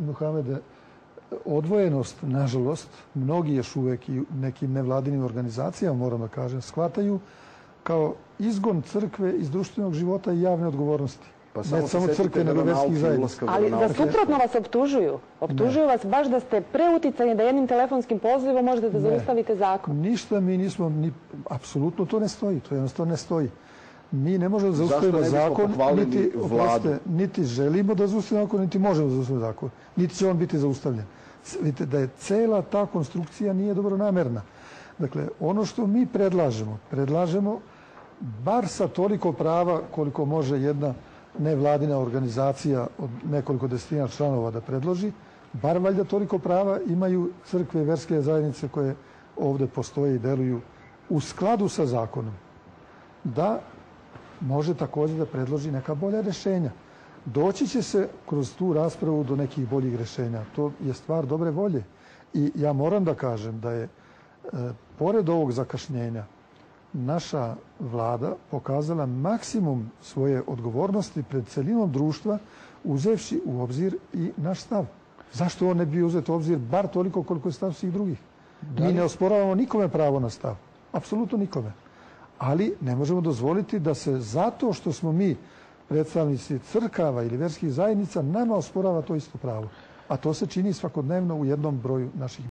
Muhamede, odvojenost, nažalost, mnogi još uvek i nekim nevladinim organizacijama, moram da kažem, shvataju kao izgon crkve iz društvenog života i javne odgovornosti. Ne samo crkve, nego verskih zajednica. Ali za suprotno vas optužuju. Optužuju vas baš da ste preuticani da jednim telefonskim pozivom možete da zaustavite zakon. Ništa mi nismo, apsolutno to ne stoji. To jednostavno ne stoji. Mi ne možemo da zaustavimo zakon, niti želimo da zaustavimo zakon, niti možemo da zaustavimo zakon. Niti će on biti zaustavljen. Vidite da je cela ta konstrukcija nije dobronamerna. Dakle, ono što mi predlažemo bar sa toliko prava koliko može jedna nevladina organizacija od nekoliko desetina članova da predloži, bar valjda toliko prava imaju crkve i verske zajednice koje ovde postoje i deluju u skladu sa zakonom, da može također da predloži neka bolja rešenja. Doći će se kroz tu raspravu do nekih boljih rešenja. To je stvar dobre volje. I ja moram da kažem da je, pored ovog zakašnjenja, naša vlada pokazala maksimum svoje odgovornosti pred celinom društva, uzevši u obzir i naš stav. Zašto on ne bi uzeti u obzir bar toliko koliko je stav svih drugih? Mi ne osporavamo nikome pravo na stav. Apsolutno nikome. Ali ne možemo dozvoliti da se zato što smo mi predstavnici crkava ili verskih zajednica nama osporava to isto pravo. A to se čini svakodnevno u jednom broju naših